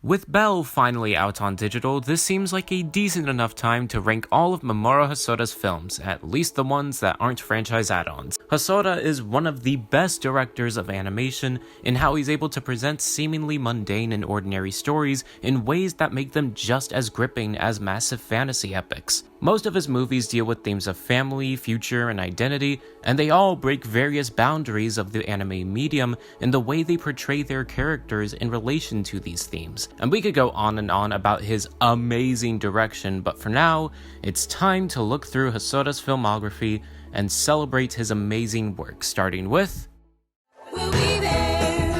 With Belle finally out on digital, this seems like a decent enough time to rank all of Mamoru Hosoda's films, at least the ones that aren't franchise add-ons. Hosoda is one of the best directors of animation in how he's able to present seemingly mundane and ordinary stories in ways that make them just as gripping as massive fantasy epics. Most of his movies deal with themes of family, future, and identity, and they all break various boundaries of the anime medium in the way they portray their characters in relation to these themes. And we could go on and on about his amazing direction, but for now, it's time to look through Hosoda's filmography and celebrate his amazing work, starting with... We'll be there.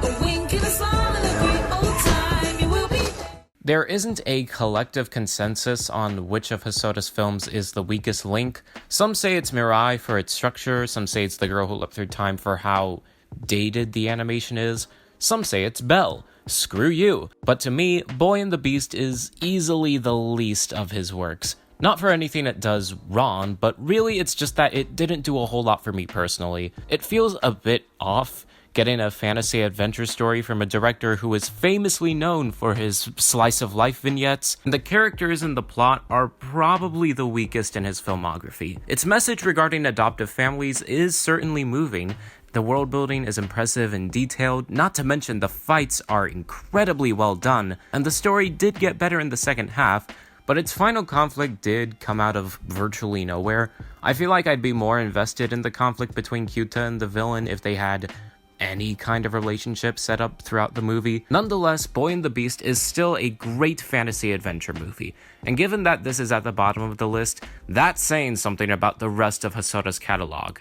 A wink and a smile and a great old time. You will be there. There isn't a collective consensus on which of Hosoda's films is the weakest link. Some say it's Mirai for its structure, some say it's The Girl Who Leapt Through Time for how dated the animation is, some say it's Belle. Screw you. But to me, Boy and the Beast is easily the least of his works. Not for anything it does wrong, but really it's just that it didn't do a whole lot for me personally. It feels a bit off, getting a fantasy adventure story from a director who is famously known for his slice-of-life vignettes, and the characters and the plot are probably the weakest in his filmography. Its message regarding adoptive families is certainly moving. The world building is impressive and detailed, not to mention the fights are incredibly well done, and the story did get better in the second half, but its final conflict did come out of virtually nowhere. I feel like I'd be more invested in the conflict between Kyuta and the villain if they had any kind of relationship set up throughout the movie. Nonetheless, Boy and the Beast is still a great fantasy adventure movie, and given that this is at the bottom of the list, that's saying something about the rest of Hosoda's catalog.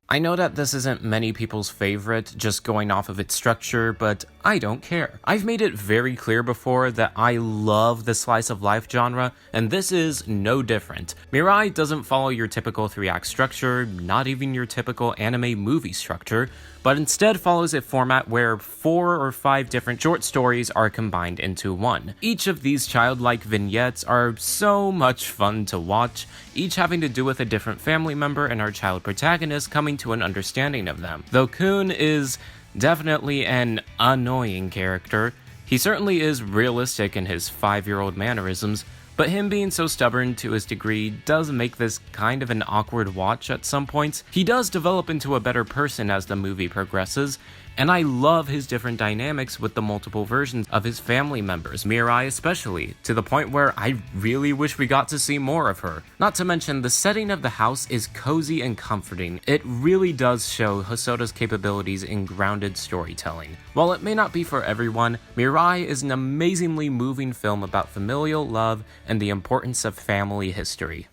I know that this isn't many people's favorite, just going off of its structure, but I don't care. I've made it very clear before that I love the slice of life genre, and this is no different. Mirai doesn't follow your typical 3-act structure, not even your typical anime movie structure, but instead follows a format where 4 or 5 different short stories are combined into one. Each of these childlike vignettes are so much fun to watch, each having to do with a different family member and our child protagonist coming to an understanding of them. Though Kun is definitely an annoying character, he certainly is realistic in his 5-year-old mannerisms, but him being so stubborn to his degree does make this kind of an awkward watch at some points. He does develop into a better person as the movie progresses, and I love his different dynamics with the multiple versions of his family members, Mirai especially, to the point where I really wish we got to see more of her. Not to mention, the setting of the house is cozy and comforting. It really does show Hosoda's capabilities in grounded storytelling. While it may not be for everyone, Mirai is an amazingly moving film about familial love and the importance of family history.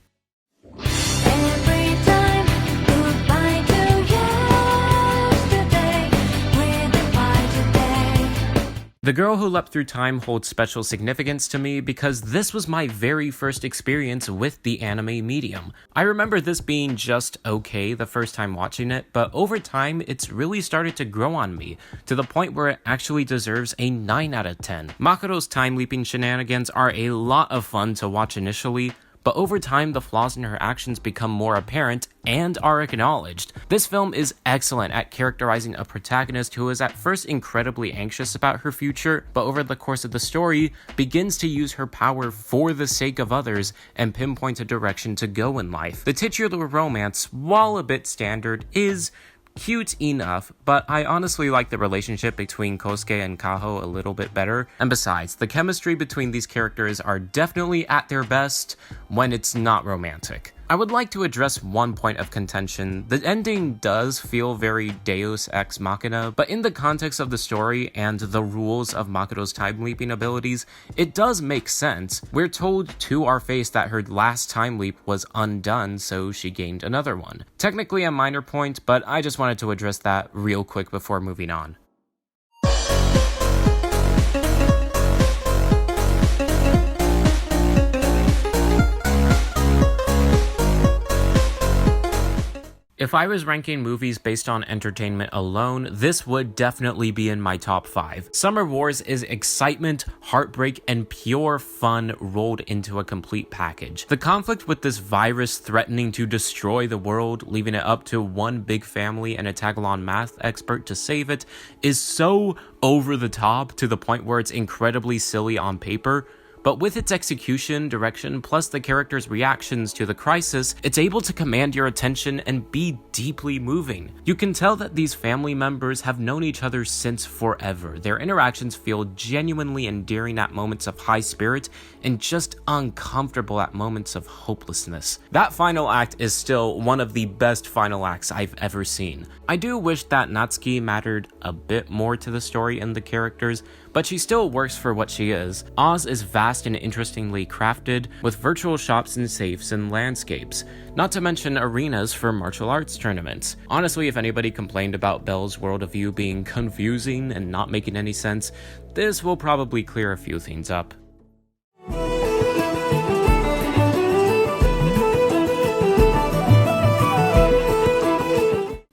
The Girl Who Leapt Through Time holds special significance to me because this was my very first experience with the anime medium. I remember this being just okay the first time watching it, but over time it's really started to grow on me, to the point where it actually deserves a 9 out of 10. Makoto's time-leaping shenanigans are a lot of fun to watch initially, but over time the flaws in her actions become more apparent and are acknowledged. This film is excellent at characterizing a protagonist who is at first incredibly anxious about her future, but over the course of the story begins to use her power for the sake of others and pinpoint a direction to go in life. The titular romance, while a bit standard, is cute enough, but I honestly like the relationship between Kosuke and Kaho a little bit better. And besides, the chemistry between these characters are definitely at their best when it's not romantic. I would like to address one point of contention. The ending does feel very Deus Ex Machina, but in the context of the story and the rules of Makoto's time-leaping abilities, it does make sense. We're told to our face that her last time leap was undone, so she gained another one. Technically a minor point, but I just wanted to address that real quick before moving on. If I was ranking movies based on entertainment alone, this would definitely be in my top 5. Summer Wars is excitement, heartbreak, and pure fun rolled into a complete package. The conflict with this virus threatening to destroy the world, leaving it up to one big family and a Tagalon math expert to save it, is so over the top to the point where it's incredibly silly on paper. But with its execution, direction, plus the characters' reactions to the crisis, it's able to command your attention and be deeply moving. You can tell that these family members have known each other since forever. Their interactions feel genuinely endearing at moments of high spirit and just uncomfortable at moments of hopelessness. That final act is still one of the best final acts I've ever seen. I do wish that Natsuki mattered a bit more to the story and the characters, but she still works for what she is. Oz is vast and interestingly crafted, with virtual shops and safes and landscapes, not to mention arenas for martial arts tournaments. Honestly, if anybody complained about Belle's world of view being confusing and not making any sense, this will probably clear a few things up.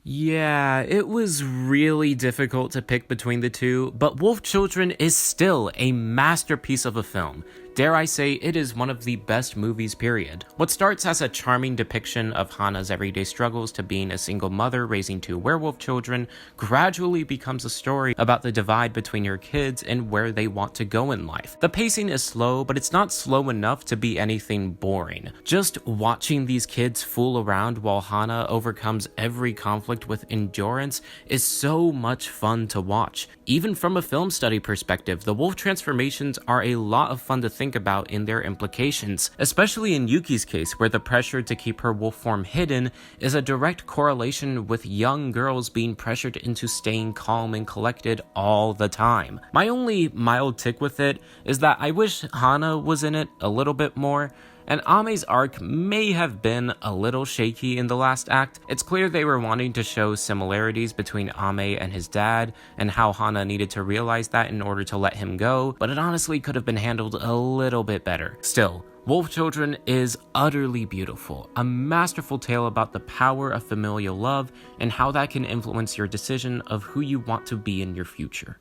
Yeah, it was really difficult to pick between the two, but Wolf Children is still a masterpiece of a film. Dare I say, it is one of the best movies, period. What starts as a charming depiction of Hana's everyday struggles to being a single mother raising 2 werewolf children gradually becomes a story about the divide between your kids and where they want to go in life. The pacing is slow, but it's not slow enough to be anything boring. Just watching these kids fool around while Hana overcomes every conflict with endurance is so much fun to watch. Even from a film study perspective, the wolf transformations are a lot of fun to think about in their implications, especially in Yuki's case, where the pressure to keep her wolf form hidden is a direct correlation with young girls being pressured into staying calm and collected all the time. My only mild tick with it is that I wish Hana was in it a little bit more, and Ame's arc may have been a little shaky in the last act. It's clear they were wanting to show similarities between Ame and his dad, and how Hana needed to realize that in order to let him go, but it honestly could have been handled a little bit better. Still, Wolf Children is utterly beautiful, a masterful tale about the power of familial love and how that can influence your decision of who you want to be in your future.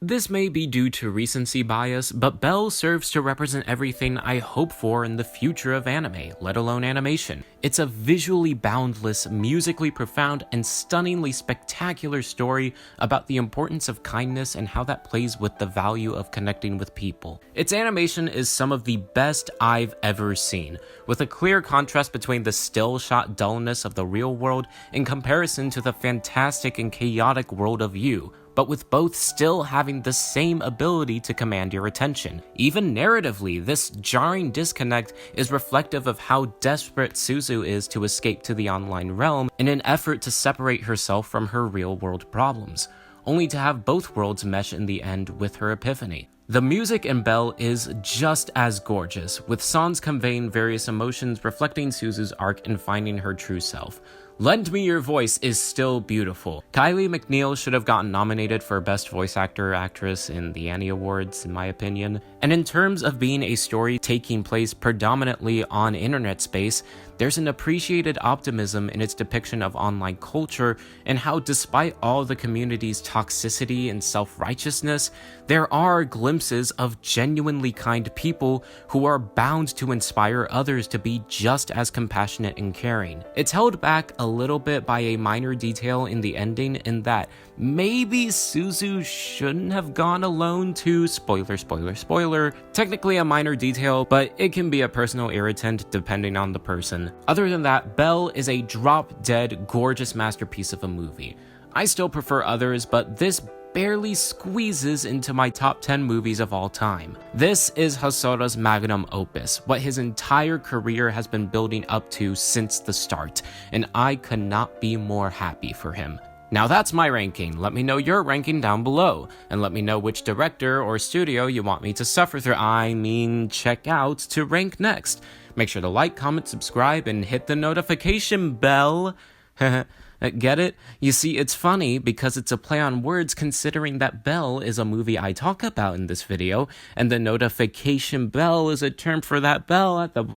This may be due to recency bias, but Belle serves to represent everything I hope for in the future of anime, let alone animation. It's a visually boundless, musically profound, and stunningly spectacular story about the importance of kindness and how that plays with the value of connecting with people. Its animation is some of the best I've ever seen, with a clear contrast between the still-shot dullness of the real world in comparison to the fantastic and chaotic world of You, but with both still having the same ability to command your attention. Even narratively, this jarring disconnect is reflective of how desperate Suzu is to escape to the online realm in an effort to separate herself from her real-world problems, only to have both worlds mesh in the end with her epiphany. The music in Belle is just as gorgeous, with songs conveying various emotions reflecting Suzu's arc in finding her true self. Lend Me Your Voice is still beautiful. Kylie McNeil should have gotten nominated for Best Voice Actor or Actress in the Annie Awards, in my opinion. And in terms of being a story taking place predominantly on internet space, there's an appreciated optimism in its depiction of online culture and how, despite all the community's toxicity and self-righteousness, there are glimpses of genuinely kind people who are bound to inspire others to be just as compassionate and caring. It's held back a little bit by a minor detail in the ending, in that maybe Suzu shouldn't have gone alone to spoiler, technically a minor detail, but it can be a personal irritant depending on the person. Other than that, Belle is a drop-dead gorgeous masterpiece of a movie. I still prefer others, but this barely squeezes into my top 10 movies of all time. This is Hosoda's magnum opus, what his entire career has been building up to since the start, and I could not be more happy for him. Now that's my ranking. Let me know your ranking down below, and let me know which director or studio you want me to check out to rank next. Make sure to like, comment, subscribe, and hit the notification bell. And Get it? You see, it's funny because it's a play on words considering that bell is a movie I talk about in this video, and the notification bell is a term for that bell at the